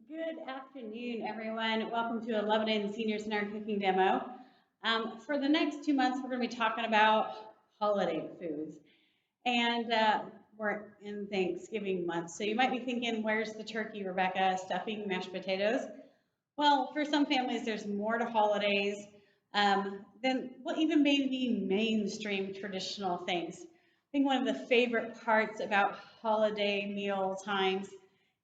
Good afternoon, everyone. Welcome to a Lebanon Senior Center cooking demo. For the next 2 months, we're going to be talking about holiday foods. And we're in Thanksgiving month. So you might be thinking, where's the turkey, Rebecca? Stuffing, mashed potatoes? Well, for some families, there's more to holidays than what even maybe mainstream traditional things. I think one of the favorite parts about holiday meal times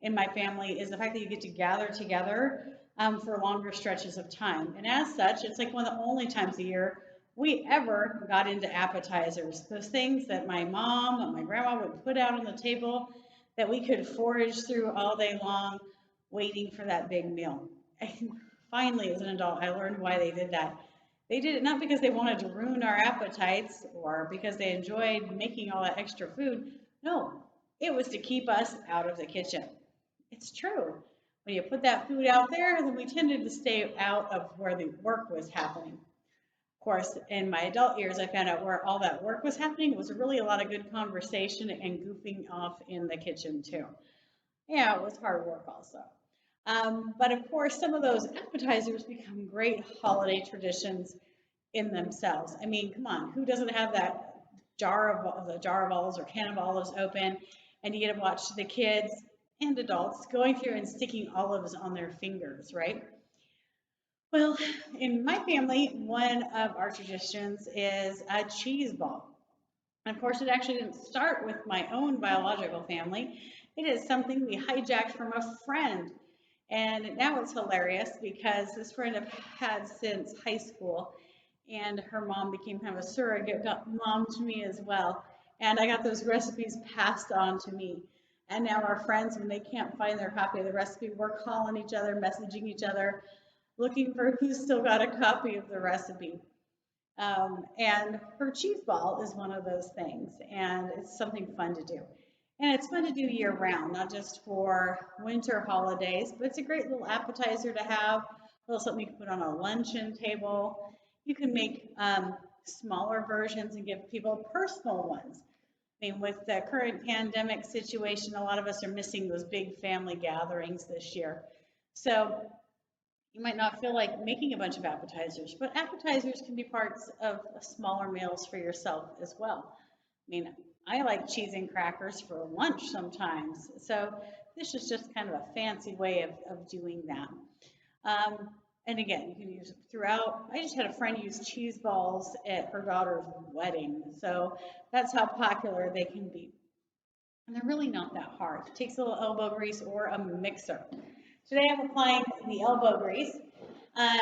in my family is the fact that you get to gather together for longer stretches of time. And as such, it's like one of the only times a year we ever got into appetizers, those things that my mom and my grandma would put out on the table that we could forage through all day long waiting for that big meal. And finally, as an adult, I learned why they did that. They did it not because they wanted to ruin our appetites or because they enjoyed making all that extra food. No, it was to keep us out of the kitchen. It's true. When you put that food out there, then we tended to stay out of where the work was happening. Of course, in my adult years, I found out where all that work was happening. It was really a lot of good conversation and goofing off in the kitchen, too. Yeah, it was hard work also. But of course, some of those appetizers become great holiday traditions in themselves. I mean, come on, who doesn't have that jar of olives or can of olives open, and you get to watch the kids and adults going through and sticking olives on their fingers, right? Well, in my family, one of our traditions is a cheese ball. And of course, it actually didn't start with my own biological family. It is something we hijacked from a friend. And now it's hilarious because this friend I've had since high school, and her mom became kind of a surrogate mom to me as well. And I got those recipes passed on to me. And now our friends, when they can't find their copy of the recipe, we're calling each other, messaging each other, looking for who's still got a copy of the recipe. And her cheese ball is one of those things, and it's something fun to do. And it's fun to do year round, not just for winter holidays, but it's a great little appetizer to have, a little something you can put on a luncheon table. You can make smaller versions and give people personal ones. I mean, with the current pandemic situation, a lot of us are missing those big family gatherings this year. So you might not feel like making a bunch of appetizers, but appetizers can be parts of smaller meals for yourself as well. I mean, I like cheese and crackers for lunch sometimes. So this is just kind of a fancy way of doing that. And again, you can use it throughout. I just had a friend use cheese balls at her daughter's wedding. So that's how popular they can be. And they're really not that hard. It takes a little elbow grease or a mixer. Today I'm applying the elbow grease. Uh,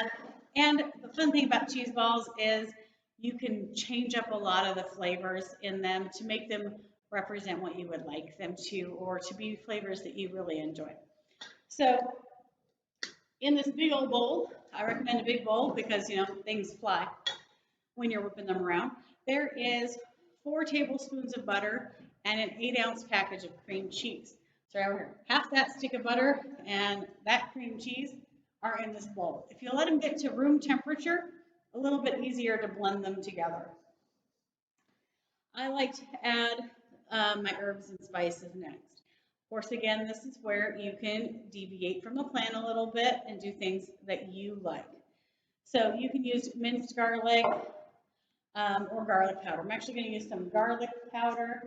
and the fun thing about cheese balls is you can change up a lot of the flavors in them to make them represent what you would like them to, or to be flavors that you really enjoy. So in this big old bowl, I recommend a big bowl because, things fly when you're whipping them around. There is 4 tablespoons of butter and an 8-ounce package of cream cheese. So over here, half that stick of butter and that cream cheese are in this bowl. If you let them get to room temperature, a little bit easier to blend them together. I like to add my herbs and spices next. Of course, again, this is where you can deviate from the plan a little bit and do things that you like. So you can use minced garlic or garlic powder. I'm actually going to use some garlic powder.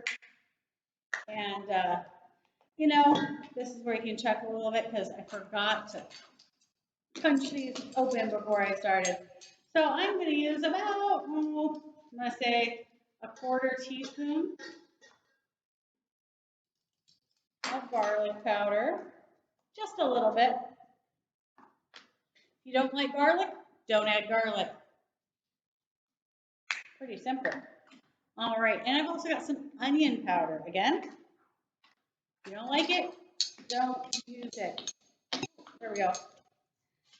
And, this is where you can check a little bit because I forgot to punch these open before I started. So I'm going to use about, I'm going to say a 1/4 teaspoon of garlic powder, just a little bit. If you don't like garlic, don't add garlic. Pretty simple. All right, and I've also got some onion powder. Again, if you don't like it, don't use it. There we go.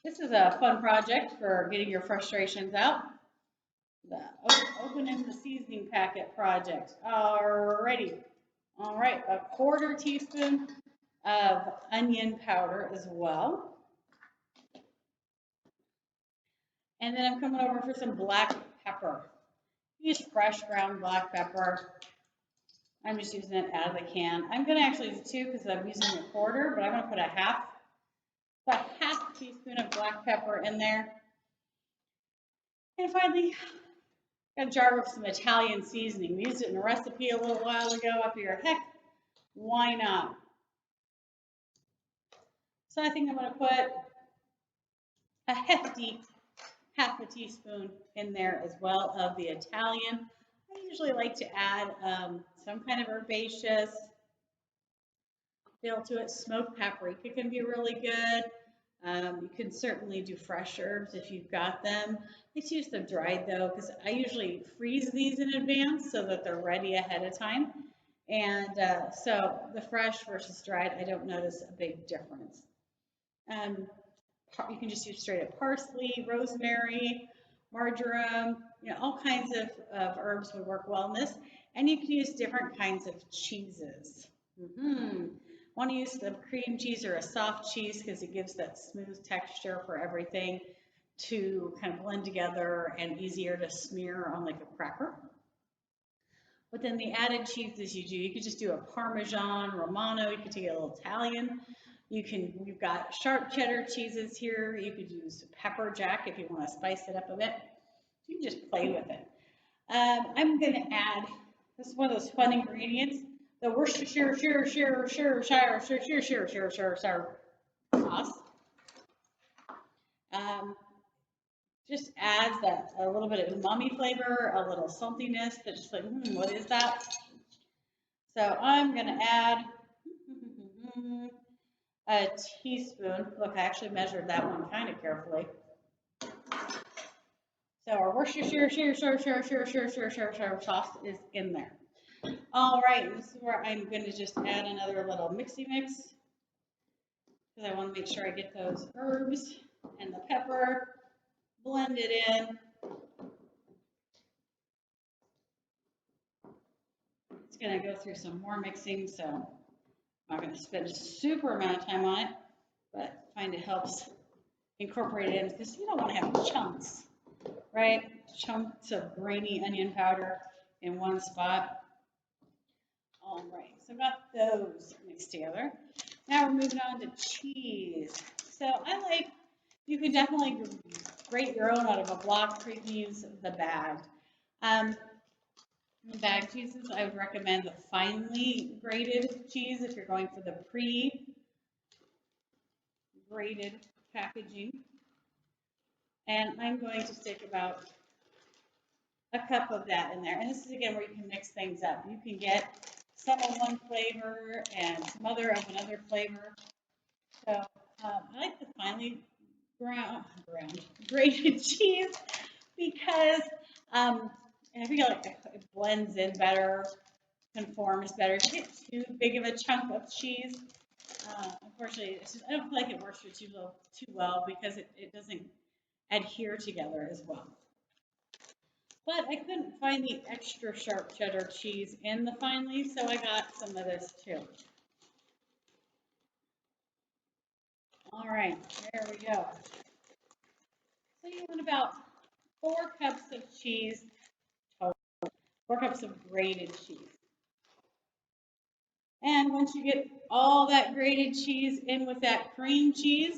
This is a fun project for getting your frustrations out. The opening the seasoning packet project. Alrighty. All right, a 1/4 teaspoon of onion powder as well. And then I'm coming over for some black pepper. Use fresh ground black pepper. I'm just using it out of the can. I'm going to actually use 2 because I'm using a 1/4, but I'm going to put a half about half a teaspoon of black pepper in there. And finally, got a jar of some Italian seasoning. We used it in a recipe a little while ago. I figured, heck, why not? So I think I'm going to put a hefty half a teaspoon in there as well of the Italian. I usually like to add some kind of herbaceous feel to it. Smoked paprika can be really good. You can certainly do fresh herbs if you've got them. Let's use them dried though, because I usually freeze these in advance so that they're ready ahead of time. And so the fresh versus dried, I don't notice a big difference. You can just use straight up parsley, rosemary, marjoram, all kinds of herbs would work well in this. And you can use different kinds of cheeses. Want to use the cream cheese or a soft cheese because it gives that smooth texture for everything to kind of blend together and easier to smear on like a cracker. But then the added cheeses you could just do a Parmesan, Romano, you could take a little Italian. You've got sharp cheddar cheeses here. You could use pepper jack if you want to spice it up a bit. You can just play with it. I'm going to add, this is one of those fun ingredients, the Worcestershire sauce. Just adds that a little bit of umami flavor, a little saltiness that just like, what is that? So I'm going to add a teaspoon. Look, I actually measured that one kind of carefully. So our Worcestershire sauce is in there. All right, this is where I'm going to just add another little mixy mix because I want to make sure I get those herbs and the pepper blended in. It's going to go through some more mixing, so I'm not going to spend a super amount of time on it, but I find it helps incorporate it in because you don't want to have chunks, right? Chunks of grainy onion powder in one spot. All right, so I've got those mixed together. Now we're moving on to cheese. So you can definitely grate your own out of a block, or you can use the bagged. The bagged cheeses, I would recommend the finely grated cheese if you're going for the pre-grated packaging. And I'm going to stick about a cup of that in there. And this is again where you can mix things up. You can get some of one flavor and some other of another flavor. So I like the finely grated cheese because I feel like it blends in better, conforms better. If you get too big of a chunk of cheese, unfortunately, I don't feel like it works for too well because it doesn't adhere together as well. But I couldn't find the extra sharp cheddar cheese in the finely, so I got some of this too. All right, there we go. So you want about 4 cups of cheese total, 4 cups of grated cheese. And once you get all that grated cheese in with that cream cheese,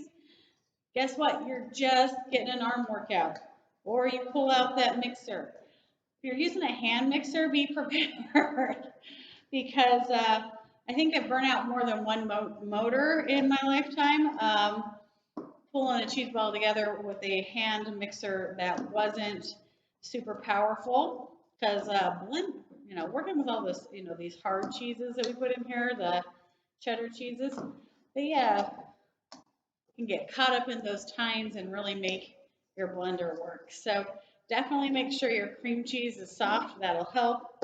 guess what? You're just getting an arm workout. Or you pull out that mixer. If you're using a hand mixer, be prepared because I think I've burnt out more than one motor in my lifetime. Pulling a cheese ball together with a hand mixer that wasn't super powerful because working with all this, these hard cheeses that we put in here, the cheddar cheeses, they can get caught up in those tines and really make your blender work. So definitely make sure your cream cheese is soft. That'll help.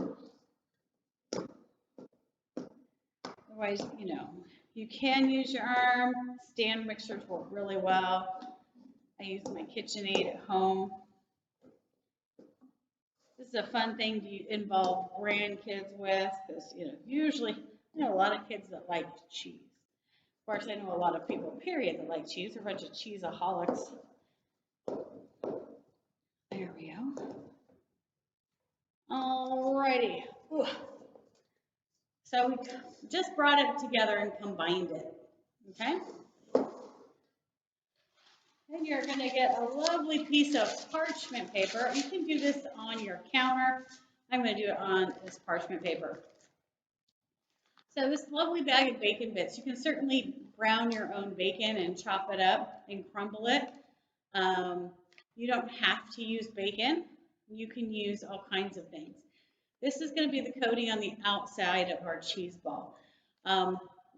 Otherwise, you can use your arm. Stand mixers work really well. I use my KitchenAid at home. This is a fun thing to involve grandkids with because, usually I know a lot of kids that like cheese. Of course, I know a lot of people, period, that like cheese. They're a bunch of cheeseaholics. There we go. Alrighty. Ooh. So we just brought it together and combined it. Okay? Then you're going to get a lovely piece of parchment paper. You can do this on your counter. I'm going to do it on this parchment paper. So this lovely bag of bacon bits, you can certainly brown your own bacon and chop it up and crumble it. You don't have to use bacon. You can use all kinds of things. This is going to be the coating on the outside of our cheese ball.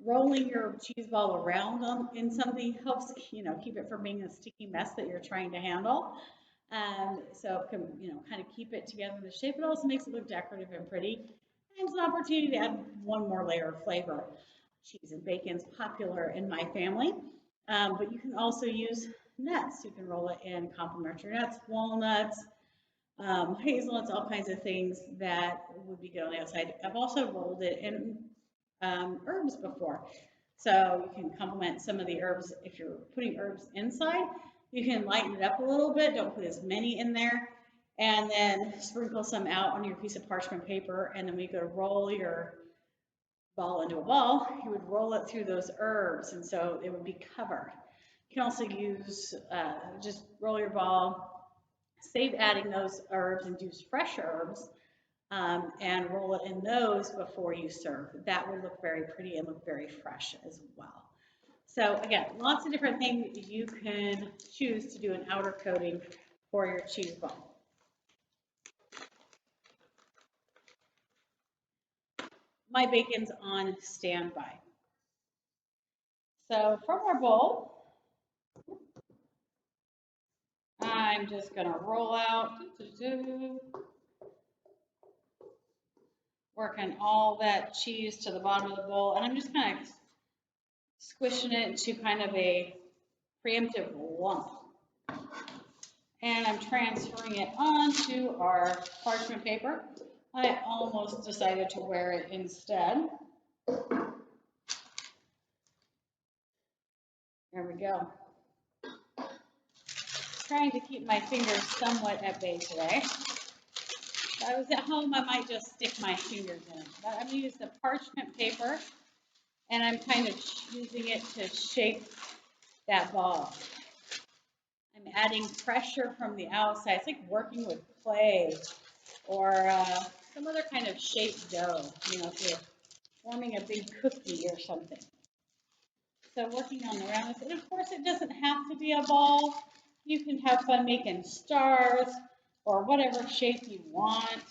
Rolling your cheese ball around in something helps, keep it from being a sticky mess that you're trying to handle. So it can, kind of keep it together in the shape. It also makes it look decorative and pretty. And it's an opportunity to add one more layer of flavor. Cheese and bacon's popular in my family, but you can also use nuts. You can roll it in complementary nuts, walnuts, hazelnuts, all kinds of things that would be good on the outside. I've also rolled it in herbs before. So you can complement some of the herbs. If you're putting herbs inside, you can lighten it up a little bit. Don't put as many in there. And then sprinkle some out on your piece of parchment paper. And then when you go to roll your ball into a ball, you would roll it through those herbs. And so it would be covered. You can also use, just roll your ball, save adding those herbs and use fresh herbs. And roll it in those before you serve. That would look very pretty and look very fresh as well. So again, lots of different things you can choose to do an outer coating for your cheese ball. My bacon's on standby. So from our bowl, I'm just going to roll out, working all that cheese to the bottom of the bowl, and I'm just kind of squishing it into kind of a preemptive lump. And I'm transferring it onto our parchment paper. I almost decided to wear it instead. There we go. Trying to keep my fingers somewhat at bay today. If I was at home, I might just stick my fingers in it. But I'm going to use the parchment paper, and I'm kind of using it to shape that ball. I'm adding pressure from the outside. It's like working with clay or some other kind of shaped dough, if you're forming a big cookie or something. So working on the roundness. And of course, it doesn't have to be a ball. You can have fun making stars or whatever shape you want.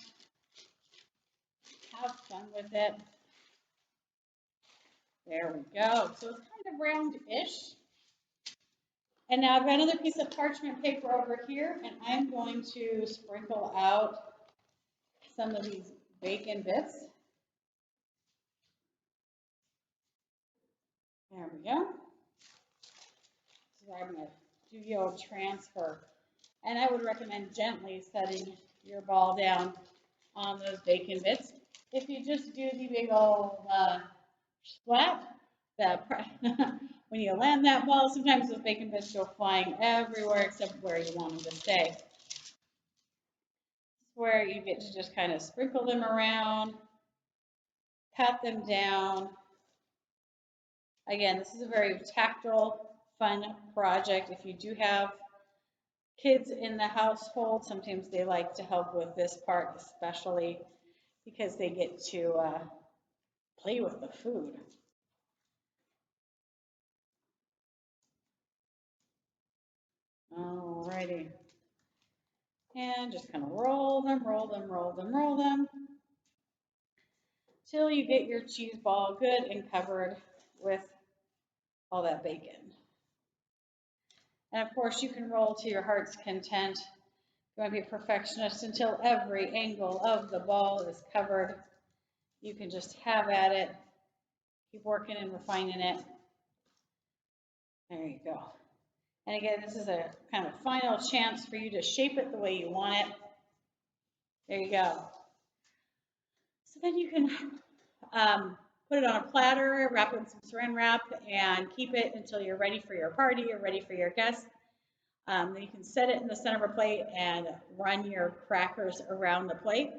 Have fun with it. There we go. So it's kind of round-ish. And now I've got another piece of parchment paper over here, and I'm going to sprinkle out some of these bacon bits. There we go. So I'm going to do the old transfer. And I would recommend gently setting your ball down on those bacon bits. If you just do the big old splat, when you land that ball, sometimes those bacon bits go flying everywhere except where you want them to stay. This is where you get to just kind of sprinkle them around, pat them down. Again, this is a very tactile, fun project. If you do have kids in the household, sometimes they like to help with this part, especially because they get to play with the food. Alrighty. And just kind of roll them, roll them, roll them, roll them, till you get your cheese ball good and covered with all that bacon. And of course, you can roll to your heart's content. You want to be a perfectionist until every angle of the ball is covered. You can just have at it. Keep working and refining it. There you go. And again, this is a kind of final chance for you to shape it the way you want it. There you go. So then you can put it on a platter, wrap it in some saran wrap, and keep it until you're ready for your party or ready for your guests. Then you can set it in the center of a plate and run your crackers around the plate,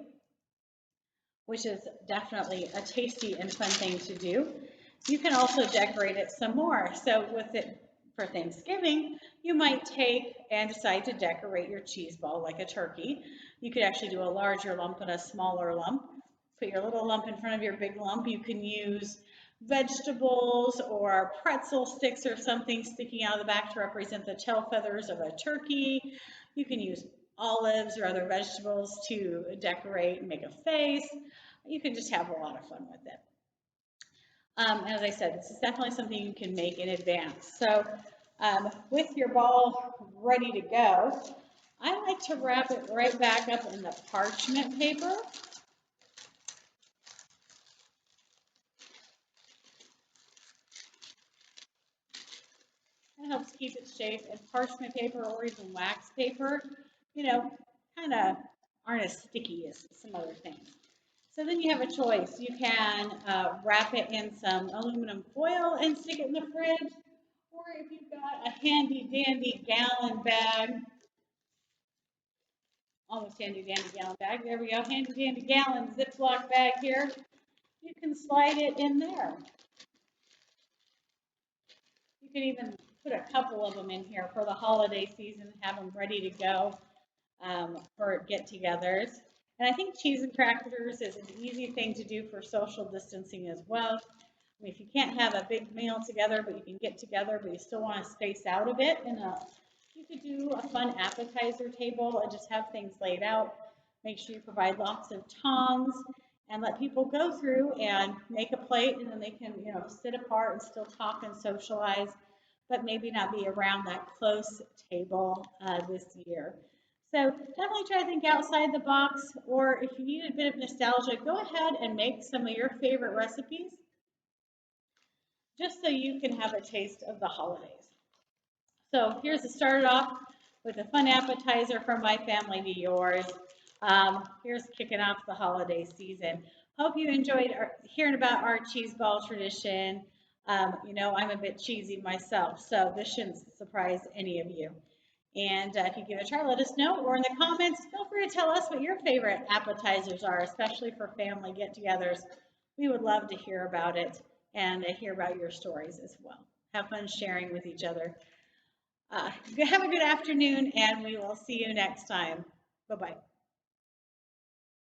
which is definitely a tasty and fun thing to do. You can also decorate it some more. So with it For Thanksgiving, you might take and decide to decorate your cheese ball like a turkey. You could actually do a larger lump and a smaller lump. Put your little lump in front of your big lump. You can use vegetables or pretzel sticks or something sticking out of the back to represent the tail feathers of a turkey. You can use olives or other vegetables to decorate and make a face. You can just have a lot of fun with it. As I said, this is definitely something you can make in advance. So with your ball ready to go, I like to wrap it right back up in the parchment paper. It helps keep its shape, and parchment paper or even wax paper, you know, kind of aren't as sticky as some other things. So then you have a choice. You can wrap it in some aluminum foil and stick it in the fridge, or if you've got a handy dandy gallon bag, almost handy dandy gallon bag, there we go, handy dandy gallon Ziploc bag here, you can slide it in there. You can even put a couple of them in here for the holiday season, have them ready to go for get-togethers. And I think cheese and crackers is an easy thing to do for social distancing as well. I mean, if you can't have a big meal together, but you can get together, but you still want to space out a bit, and you could do a fun appetizer table and just have things laid out. Make sure you provide lots of tongs and let people go through and make a plate, and then they can, sit apart and still talk and socialize, but maybe not be around that close table this year. So definitely try to think outside the box, or if you need a bit of nostalgia, go ahead and make some of your favorite recipes just so you can have a taste of the holidays. So here's to start off with a fun appetizer from my family to yours. Here's kicking off the holiday season. Hope you enjoyed hearing about our cheese ball tradition. I'm a bit cheesy myself, so this shouldn't surprise any of you. And if you give it a try, let us know. Or in the comments, feel free to tell us what your favorite appetizers are, especially for family get-togethers. We would love to hear about it and hear about your stories as well. Have fun sharing with each other. Have a good afternoon, and we will see you next time. Bye-bye.